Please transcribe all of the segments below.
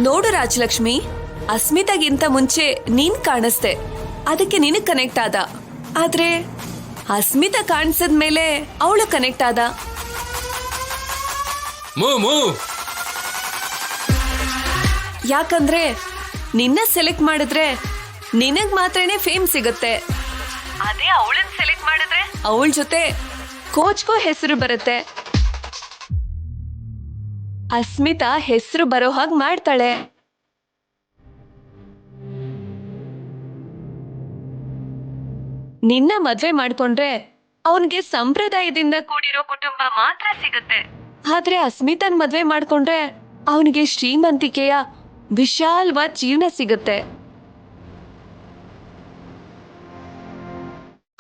ನೋಡು ರಾಜಲಕ್ಷ್ಮಿ, ಅಸ್ಮಿತಾಗಿಂತ ಮುಂಚೆ ನೀನ್ ಕಾಣಿಸ್ದೆ, ಅದಕ್ಕೆ ನಿನಗ್ ಕನೆಕ್ಟ್ ಆದ. ಆದ್ರೆ ಅಸ್ಮಿತಾ ಕಾಣಿಸಿದ್ಮೇಲೆ ಅವಳು ಕನೆಕ್ಟ್ ಆದ. ಯಾಕಂದ್ರೆ ನಿನ್ನ ಸೆಲೆಕ್ಟ್ ಮಾಡಿದ್ರೆ ನಿನಗ್ ಮಾತ್ರನೇ ಫೇಮ್ ಸಿಗುತ್ತೆ. ಅದೇ ಅವಳನ್ನ ಸೆಲೆಕ್ಟ್ ಮಾಡಿದ್ರೆ ಅವಳ ಜೊತೆ ಕೋಚ್ಗೂ ಹೆಸರು ಬರುತ್ತೆ. ಅಸ್ಮಿತಾ ಹೆಸರು ಬರೋ ಹಾಗೆ ಮಾಡ್ತಾಳೆ. ನಿನ್ನ ಮದ್ವೆ ಮಾಡ್ಕೊಂಡ್ರೆ ಅವನ್ಗೆ ಸಂಪ್ರದಾಯದಿಂದ ಕೂಡಿರೋ ಕುಟುಂಬ ಮಾತ್ರ ಸಿಗುತ್ತೆ. ಆದ್ರೆ ಅಸ್ಮಿತನ್ ಮದ್ವೆ ಮಾಡ್ಕೊಂಡ್ರೆ ಅವನಿಗೆ ಶ್ರೀಮಂತಿಕೆಯ ವಿಶಾಲವಾದ ಜೀವನ ಸಿಗುತ್ತೆ.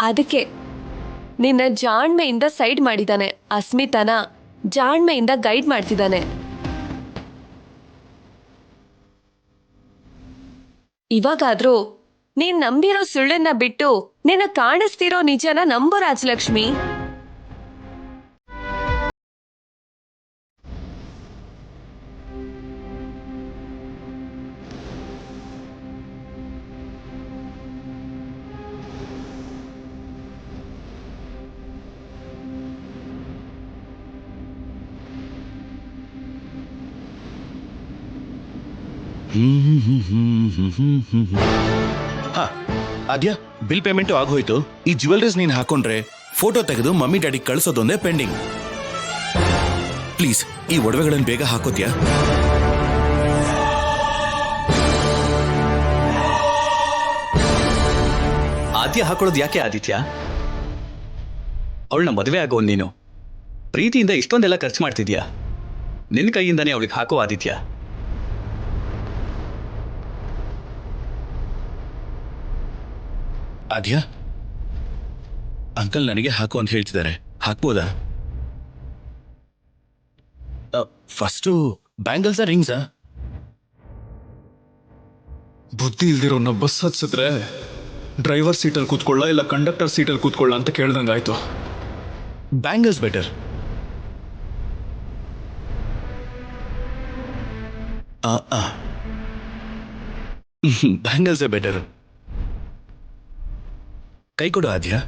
ಅದಕ್ಕೆ ನಿನ್ನ ಜಾಣ್ಮೆಯಿಂದ ಸೈಡ್ ಮಾಡಿದಾನೆ, ಅಸ್ಮಿತಾನ ಜಾಣ್ಮೆಯಿಂದ ಗೈಡ್ ಮಾಡ್ತಿದ್ದಾನೆ. ಇವಾಗಾದ್ರೂ ನೀನ್ ನಂಬಿರೋ ಸುಳ್ಳನ್ನ ಬಿಟ್ಟು ನಿನ್ನ ಕಾಣಿಸ್ತಿರೋ ನಿಜನ ನಂಬು ರಾಜಲಕ್ಷ್ಮಿ. ಆದ್ಯಾ, ಬಿಲ್ ಪೇಮೆಂಟು ಆಗೋಯ್ತು. ಈ ಜ್ಯುವೆಲರೀಸ್ ನೀನ್ ಹಾಕೊಂಡ್ರೆ ಫೋಟೋ ತೆಗೆದು ಮಮ್ಮಿ ಡ್ಯಾಡಿ ಕಳ್ಸೋದೊಂದೇ ಪೆಂಡಿಂಗ್. ಪ್ಲೀಸ್ ಈ ಒಡವೆಗಳನ್ನು ಬೇಗ ಹಾಕೋತ್ಯಾ? ಆದ್ಯ ಹಾಕೊಳ್ಳೋದು ಯಾಕೆ ಆದಿತ್ಯ? ಅವಳನ್ನ ಮದುವೆ ಆಗೋ ನೀನು ಪ್ರೀತಿಯಿಂದ ಇಷ್ಟೊಂದೆಲ್ಲ ಖರ್ಚು ಮಾಡ್ತಿದ್ಯಾ. ನಿನ್ನ ಕೈಯಿಂದಾನೇ ಅವಳಿಗೆ ಹಾಕೋ ಆದಿತ್ಯ. ಆದ್ಯಾ, ಅಂಕಲ್ ನನಗೆ ಹಾಕು ಅಂತ ಹೇಳ್ತಿದ್ದಾರೆ, ಹಾಕ್ಬೋದಾ? ಫಸ್ಟು ಬ್ಯಾಂಗಲ್ಸಾ ರಿಂಗ್ಸಾ? ಬುದ್ಧಿ ಇಲ್ದಿರೋನ್ನ ಬಸ್ ಹತ್ಸಿದ್ರೆ ಡ್ರೈವರ್ ಸೀಟಲ್ಲಿ ಕೂತ್ಕೊಳ್ಳ ಇಲ್ಲ ಕಂಡಕ್ಟರ್ ಸೀಟಲ್ಲಿ ಕೂತ್ಕೊಳ್ಳ ಅಂತ ಕೇಳ್ದಂಗಾಯ್ತು. Bangles better. ಬ್ಯಾಂಗಲ್ಸೇ ಬೆಟರ್. ಕೈ ಕೊಡು ಆದ್ಯಾ.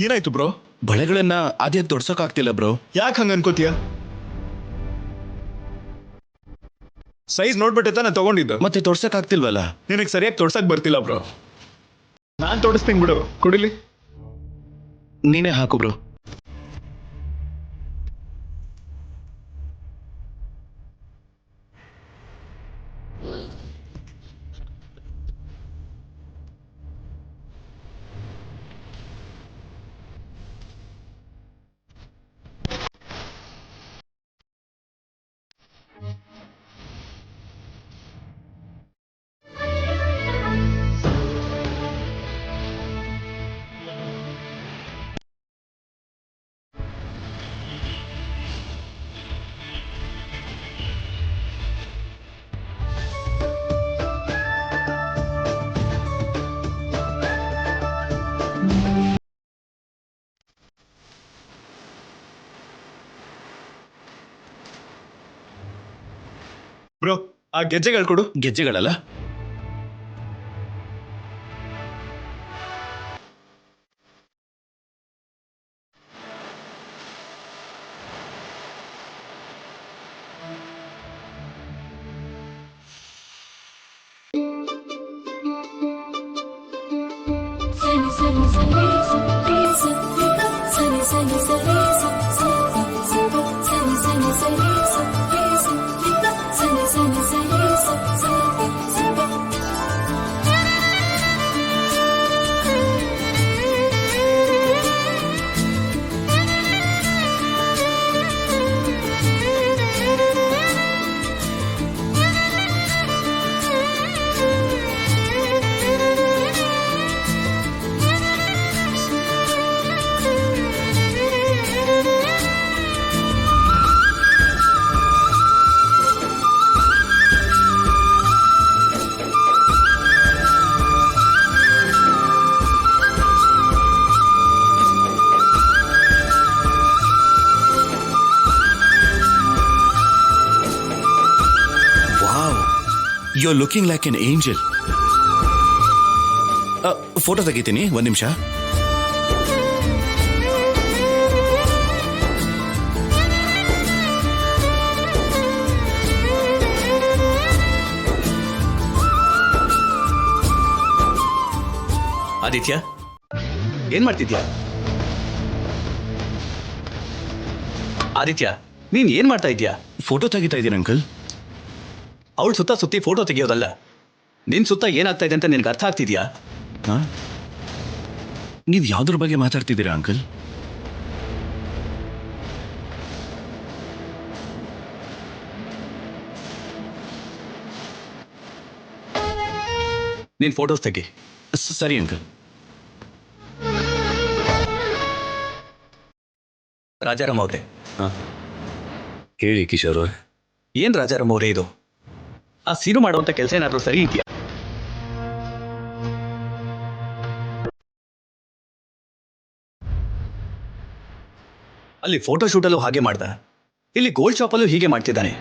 ಏನಾಯ್ತು ಬ್ರೋ? ಬಳೆಗಳನ್ನ ಆದ್ಯ ತೊಡ್ಸೋಕಾಗ್ತಿಲ್ಲ ಬ್ರೋ. ಯಾಕೆ ಹಂಗ ಅನ್ಕೋತೀಯ? ಸೈಜ್ ನೋಡ್ಬಿಟ್ಟೆ ತಾನೆ ತಗೊಂಡಿದ್ದು. ಮತ್ತೆ ತೊಡ್ಸೋಕಾಗ್ತಿಲ್ವಲ್ಲ. ನಿನಗೆ ಸರಿಯಾಗಿ ತೊಡ್ಸಕ್ ಬರ್ತಿಲ್ಲ ಬ್ರೋ. ನಾನ್ ತೊಡಸ್ತೀನಿ ಬಿಡು, ಕುಡಿಲಿ. ನೀನೇ ಹಾಕು ಬ್ರೋ. ಬ್ರೋ, ಆ ಗೆಜ್ಜೆಗಳು ಕೊಡು. ಗೆಜ್ಜೆಗಳಲ್ಲ? Sunny, sunny, sunny, sunny, sunny, sunny, sunny, sunny, sunny, sunny, sunny. You are looking like an angel. Photo ತೆಗಿತೀನಿ, ಒಂದ್ ನಿಮಿಷ. ಆದಿತ್ಯ, ಏನ್ ಮಾಡ್ತಿದ್ಯಾ? ಆದಿತ್ಯ, ನೀನ್ ಏನ್ ಮಾಡ್ತಾ ಇದ್ಯಾ? ಫೋಟೋ ತೆಗಿತಾ ಇದ್ದೀನಿ ಅಂಕಲ್. ಅವಳ ಸುತ್ತ ಸುತ್ತಿ ಫೋಟೋ ತೆಗಿಯೋದಲ್ಲ, ನಿನ್ ಸುತ್ತ ಏನಾಗ್ತಾ ಇದೆ ಅಂತ ನಿನ್ಗೆ ಅರ್ಥ ಆಗ್ತಿದ್ಯಾ? ಹಾ, ನೀವು ಯಾವ್ದ್ರ ಬಗ್ಗೆ ಮಾತಾಡ್ತಿದ್ದೀರಾ ಅಂಕಲ್? ನೀನ್ ಫೋಟೋಸ್ ತೆಗಿ. ಸರಿ ಅಂಕಲ್. ರಾಜಾರಾಮ್ ಅವ್ರೆ. ಹೇಳಿ ಕಿಶೋರ್. ಏನ್ ರಾಜಾರಾಮ್ ಅವ್ರೆ ಇದು? ಆ ಸೀನು ಮಾಡುವಂತ ಕೆಲಸ ಏನಾದ್ರೂ ಸರಿ ಇದೆಯಾ? ಅಲ್ಲಿ ಫೋಟೋ ಶೂಟಲ್ಲೂ ಹಾಗೆ ಮಾಡ್ದ, ಇಲ್ಲಿ ಗೋಲ್ಡ್ ಶಾಪಲ್ಲೂ ಹೀಗೆ ಮಾಡ್ತಿದ್ದಾನೆ.